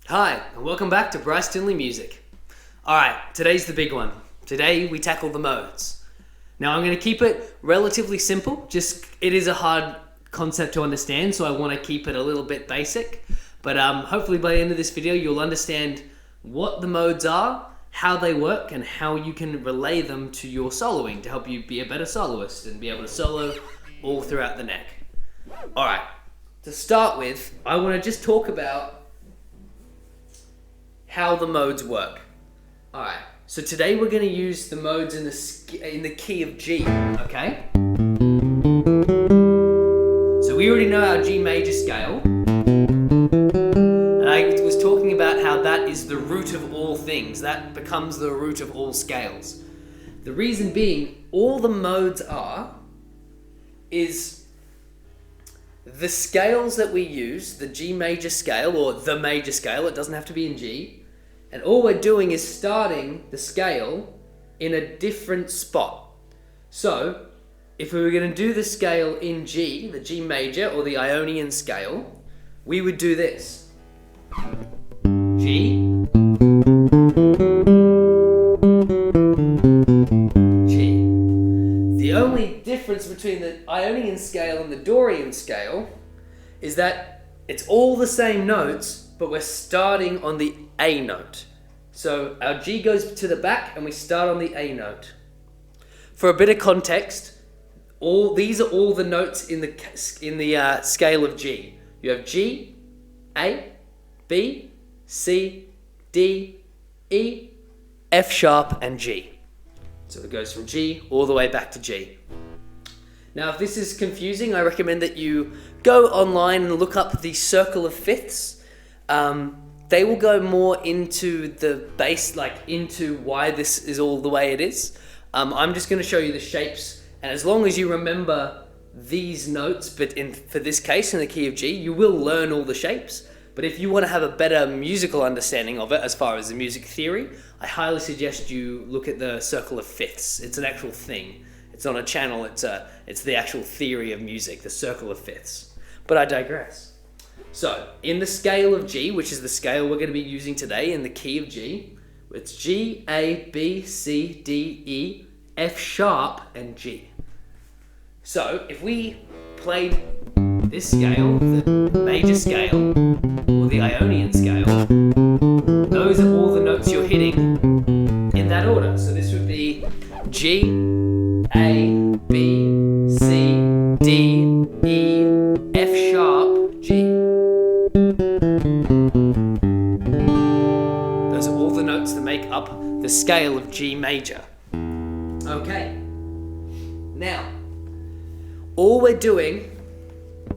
Hi, and welcome back to Bryce Tinley Music. Alright, today's the big one. Today we tackle the modes. Now I'm going to keep it relatively simple, it is a hard concept to understand, so I want to keep it a little bit basic. But hopefully by the end of this video you'll understand what the modes are, how they work, and how you can relay them to your soloing to help you be a better soloist and be able to solo all throughout the neck. Alright, to start with, I want to just talk about how the modes work. Alright, so today we're going to use the modes in the key of G, okay? So we already know our G major scale, and I was talking about how that is the root of all things. That becomes the root of all scales. The reason being, all the modes is the scales that we use, the G major scale, or the major scale, it doesn't have to be in G, and all we're doing is starting the scale in a different spot. So, if we were going to do the scale in G, the G major, or the Ionian scale, we would do this. G, G. The only difference between the Ionian scale and the Dorian scale is that it's all the same notes, but we're starting on the A note. So our G goes to the back and we start on the A note. For a bit of context, these are all the notes in the scale of G. You have G, A, B, C, D, E, F sharp, and G. So it goes from G all the way back to G. Now, if this is confusing, I recommend that you go online and look up the circle of fifths. They will go more into the base, into why this is all the way it is. I'm just going to show you the shapes, and as long as you remember these notes, but for this case, in the key of G, you will learn all the shapes. But if you want to have a better musical understanding of it, as far as the music theory, I highly suggest you look at the circle of fifths. It's an actual thing. It's not a channel, it's the actual theory of music, the circle of fifths. But I digress. So, in the scale of G, which is the scale we're going to be using today in the key of G, it's G, A, B, C, D, E, F sharp, and G. So, if we played this scale, the major scale, or the Ionian scale, those are all the notes you're hitting in that order. So this would be G, A, B, C, D, E, F sharp, G. Those are all the notes that make up the scale of G major. Okay. Now, all we're doing,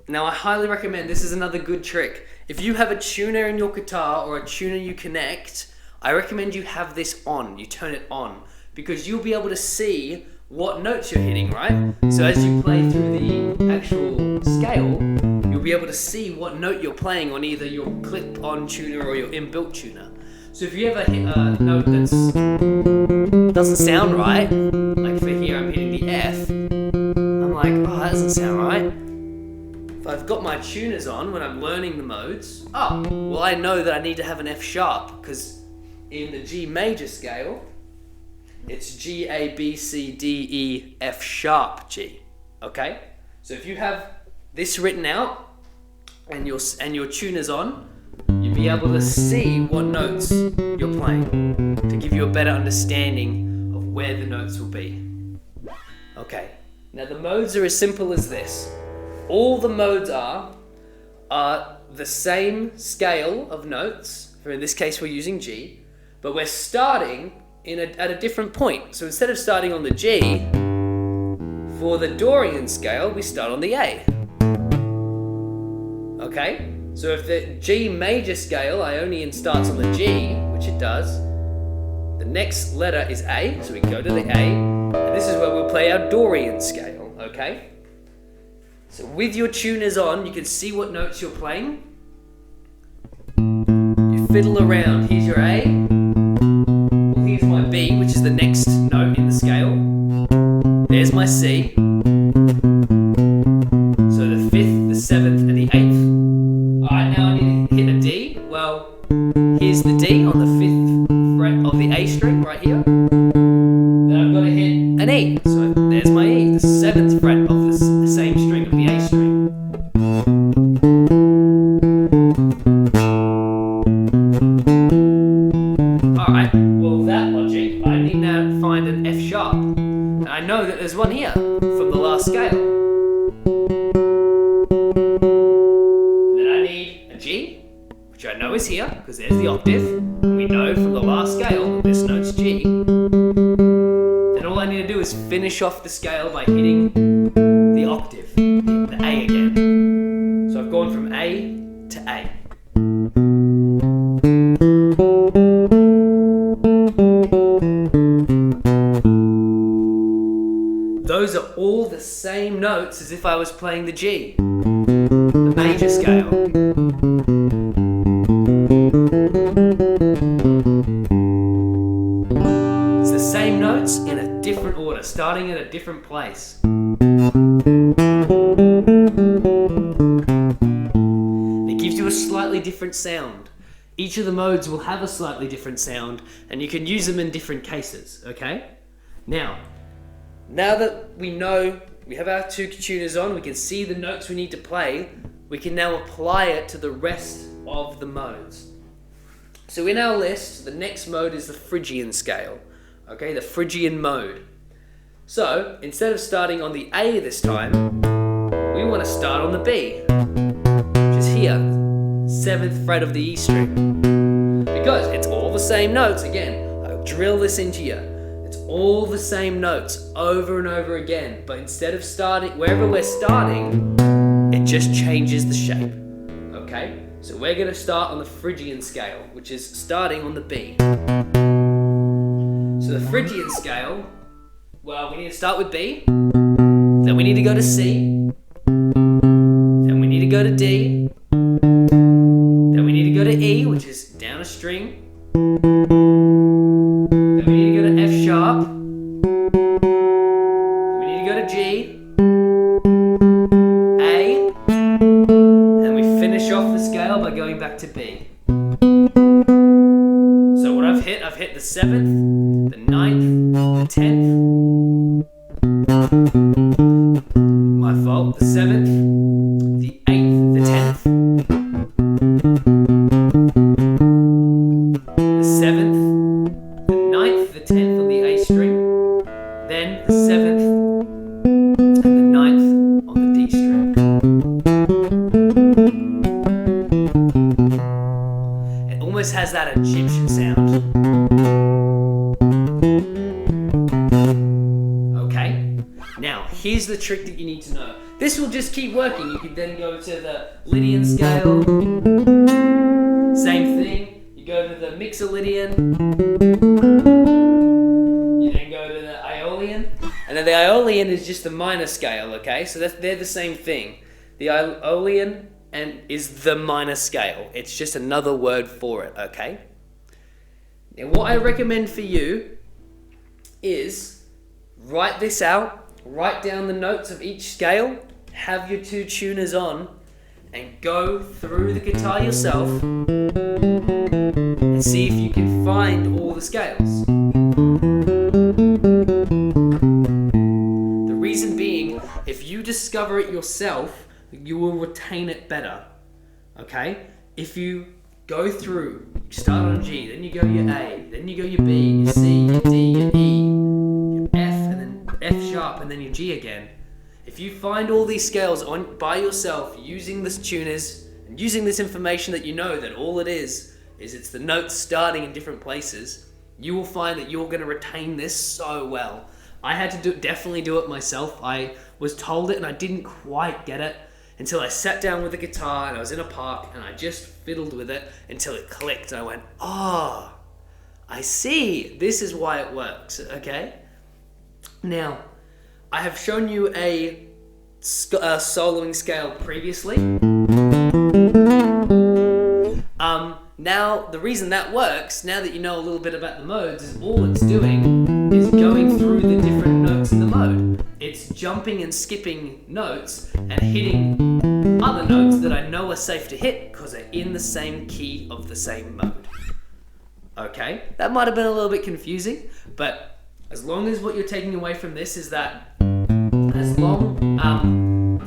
now I highly recommend, this is another good trick. If you have a tuner in your guitar or a tuner you connect, I recommend you have this on, you turn it on, because you'll be able to see what notes you're hitting, right? So as you play through the actual scale, you'll be able to see what note you're playing on either your clip-on tuner or your inbuilt tuner. So if you ever hit a note that doesn't sound right, like for here I'm hitting the F, I'm like, oh, that doesn't sound right. If I've got my tuners on when I'm learning the modes, well, I know that I need to have an F sharp, because in the G major scale, it's G, A, B, C, D, E, F sharp, G. Okay? So if you have this written out and your tuner's on, you'll be able to see what notes you're playing to give you a better understanding of where the notes will be. Okay. Now the modes are as simple as this. All the modes are the same scale of notes. For in this case, we're using G, but we're starting at a different point. So instead of starting on the G, for the Dorian scale, we start on the A. Okay? So if the G major scale, Ionian, starts on the G, which it does, the next letter is A, so we go to the A, and this is where we'll play our Dorian scale, okay? So with your tuners on, you can see what notes you're playing. You fiddle around. Here's your A. Here's my B, which is the next note in the scale. There's my C. So the 5th, the 7th, and the 8th. Alright, now I need to hit a D. Well, an E. So there's my E, the 7th fret of the same string, of the A string. Alright, well that logic, I need now to find an F sharp. And I know that there's one here from the last scale. Then I need a G, which I know is here, because there's the octave. And we know from the last scale that this note's G. Then all I need to do is finish off the scale by hitting the octave, the A again. So I've gone from A to A. Those are all the same notes as if I was playing the G, the major scale. It's the same notes in a different order, starting at a different place. It gives you a slightly different sound. Each of the modes will have a slightly different sound, and you can use them in different cases, okay? Now that we know we have our 2 tuners on, we can see the notes we need to play, we can now apply it to the rest of the modes. So in our list, the next mode is the Phrygian scale, okay, the Phrygian mode. So instead of starting on the A this time, we want to start on the B, which is here, 7th fret of the E string. Because it's all the same notes, again, I'll drill this into you. It's all the same notes over and over again, but instead of starting, wherever we're starting, it just changes the shape, okay? So we're going to start on the Phrygian scale, which is starting on the B. So the Phrygian scale, well, we need to start with B, then we need to go to C, then we need to go to D, then we need to go to E, which is down a string, then we need to go to F sharp, then we need to go to G, A, and we finish off the scale by going back to B. So what I've hit the 7th, the 9th, the 10th, my fault, the 7th, the 8th, the 10th, the 7th, the 9th, the 10th on the A string, then the 7th, and the 9th on the D string. It almost has that Egyptian sound. Now, here's the trick that you need to know. This will just keep working. You could then go to the Lydian scale. Same thing. You go to the Mixolydian. You then go to the Aeolian. And then the Aeolian is just the minor scale, okay? So they're the same thing. The Aeolian is the minor scale. It's just another word for it, okay? Now, what I recommend for you is write this out. Write down the notes of each scale, have your 2 tuners on, and go through the guitar yourself and see if you can find all the scales. The reason being, if you discover it yourself, you will retain it better, okay? If you go through, you start on G, then you go your A, then you go your B, your C, your D, your E, your F, and then F sharp, and then your G again. If you find all these scales by yourself using this tuners and using this information that you know that all it is it's the notes starting in different places, you will find that you're going to retain this so well. I had to definitely do it myself. I was told it and I didn't quite get it until I sat down with the guitar and I was in a park and I just fiddled with it until it clicked and I went, oh, I see. This is why it works, okay? Now, I have shown you a soloing scale previously. Now, the reason that works, now that you know a little bit about the modes, is all it's doing is going through the different notes in the mode. It's jumping and skipping notes and hitting other notes that I know are safe to hit because they're in the same key of the same mode. Okay? That might have been a little bit confusing, but As long as what you're taking away from this is that as long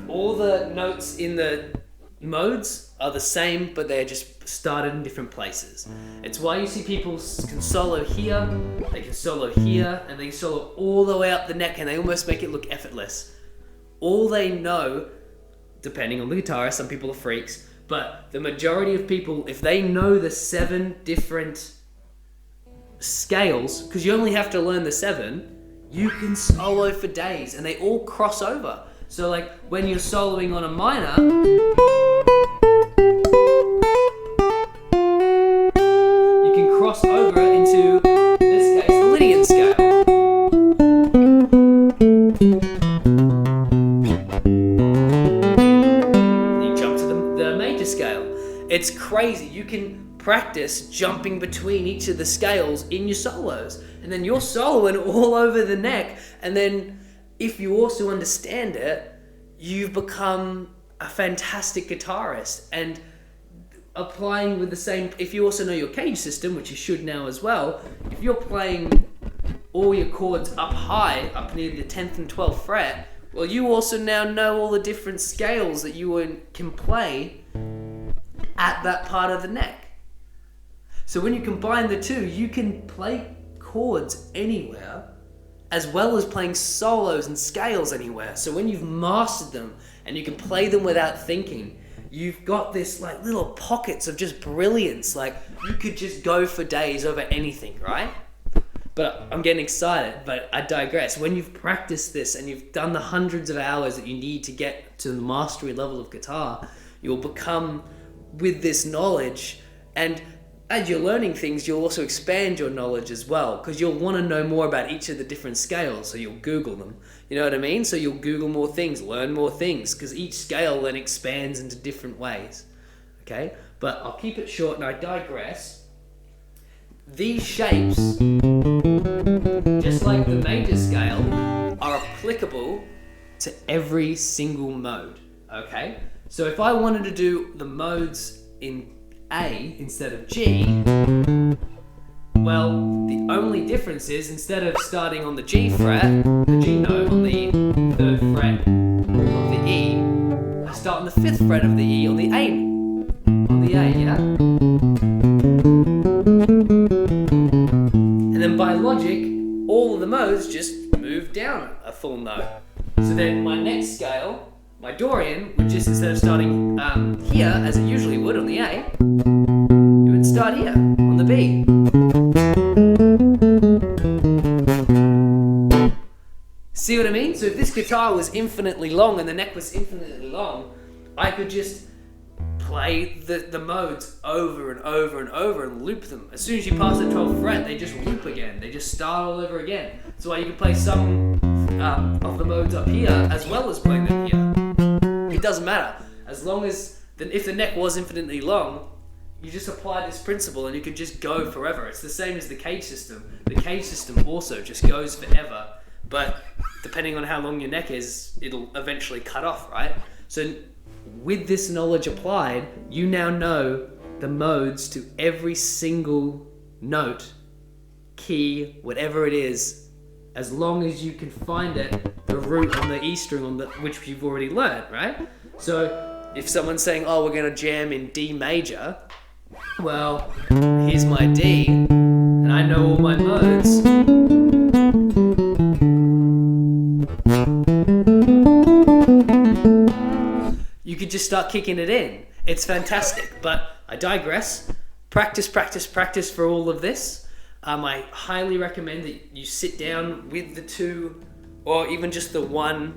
all the notes in the modes are the same, but they're just started in different places. It's why you see people can solo here, they can solo here, and they can solo all the way up the neck, and they almost make it look effortless. All they know, depending on the guitarist, some people are freaks, but the majority of people, if they know the 7 different scales, because you only have to learn the 7, you can solo for days, and they all cross over. So like when you're soloing on a minor, you can cross over into, in this case, the Phrygian Scale. You jump to the major scale. It's crazy. You can practice jumping between each of the scales in your solos, and then you're soloing all over the neck, and then if you also understand it, you've become a fantastic guitarist. And applying with the same, if you also know your cage system, which you should now as well, if you're playing all your chords up high, up near the 10th and 12th fret, well, you also now know all the different scales that you can play at that part of the neck. So when you combine the two, you can play chords anywhere, as well as playing solos and scales anywhere. So when you've mastered them and you can play them without thinking, you've got this like little pockets of just brilliance. Like you could just go for days over anything, right? But I'm getting excited, but I digress. When you've practiced this and you've done the hundreds of hours that you need to get to the mastery level of guitar, you'll become with this knowledge, and as you're learning things, you'll also expand your knowledge as well, because you'll want to know more about each of the different scales, so you'll Google them. You know what I mean? So you'll Google more things, learn more things, because each scale then expands into different ways. Okay? But I'll keep it short and I digress. These shapes, just like the major scale, are applicable to every single mode. Okay? So if I wanted to do the modes in A instead of G, well, the only difference is instead of starting on the G fret, the G note on the 3rd fret of the E, I start on the 5th fret of the E on the A, yeah? And then by logic, all of the modes just move down a full note. So then my next scale, my Dorian, would just, instead of starting here, as it usually would on the A, it would start here, on the B. See what I mean? So if this guitar was infinitely long and the neck was infinitely long, I could just play the modes over and over and over and loop them. As soon as you pass the 12th fret, they just loop again. They just start all over again. So you can play some of the modes up here as well as playing them here. It doesn't matter. As long as, if the neck was infinitely long, you just apply this principle and you could just go forever. It's the same as the cage system. The cage system also just goes forever, but depending on how long your neck is, it'll eventually cut off, right? So with this knowledge applied, you now know the modes to every single note, key, whatever it is, as long as you can find it, the root on the E string on which you've already learned, right? So if someone's saying, oh, we're going to jam in D major, well, here's my D, and I know all my modes. You could just start kicking it in. It's fantastic, but I digress. Practice, practice, practice for all of this. I highly recommend that you sit down with the 2, or even just the 1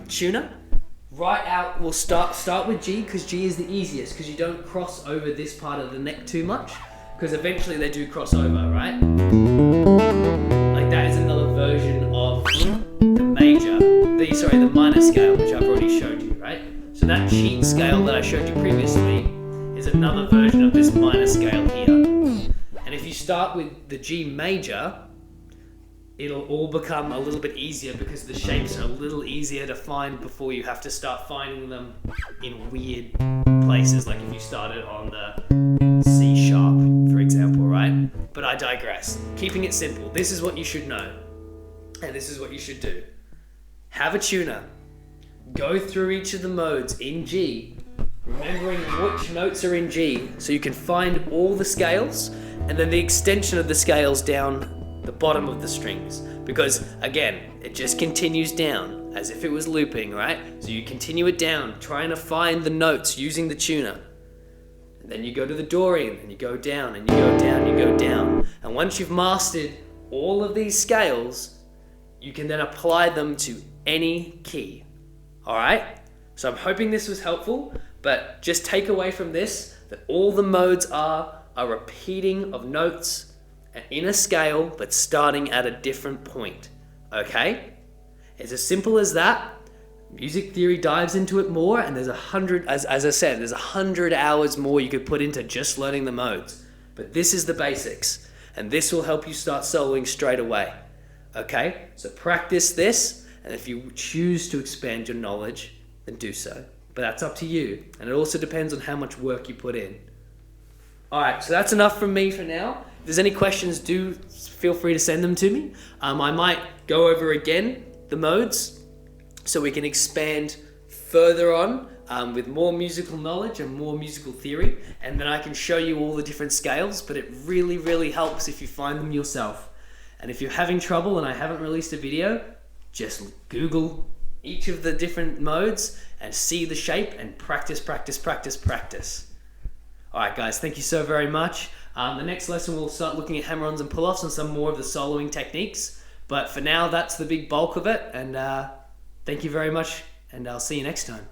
tuner. Right out, we'll start with G, because G is the easiest, because you don't cross over this part of the neck too much, because eventually they do cross over, right? Like that is another version of the major, the minor scale, which I've already showed you, right? So that cheat scale that I showed you previously is another version of this minor scale here. And if you start with the G major, it'll all become a little bit easier because the shapes are a little easier to find before you have to start finding them in weird places, like if you started on the C sharp, for example, right? but I digress. Keeping it simple, this is what you should know, and this is what you should do. Have a tuner. Go through each of the modes in G, remembering which notes are in G, so you can find all the scales, and then the extension of the scales down the bottom of the strings. Because, again, it just continues down, as if it was looping, right? So you continue it down, trying to find the notes using the tuner. And then you go to the Dorian, and you go down, and you go down, you go down. And once you've mastered all of these scales, you can then apply them to any key. Alright? So I'm hoping this was helpful, but just take away from this that all the modes are a repeating of notes in a scale, but starting at a different point. Okay? It's as simple as that. Music theory dives into it more, and there's 100, as I said, there's 100 hours more you could put into just learning the modes. But this is the basics, and this will help you start soloing straight away. Okay? So practice this, and if you choose to expand your knowledge, then do so. But that's up to you, and it also depends on how much work you put in. Alright, so that's enough from me for now. If there's any questions, do feel free to send them to me. I might go over again the modes, so we can expand further on with more musical knowledge and more musical theory, and then I can show you all the different scales, but it really, really helps if you find them yourself. And if you're having trouble and I haven't released a video, just Google each of the different modes and see the shape and practice, practice, practice, practice. Alright guys, thank you so very much. The next lesson we'll start looking at hammer-ons and pull-offs and some more of the soloing techniques, but for now that's the big bulk of it, and thank you very much, and I'll see you next time.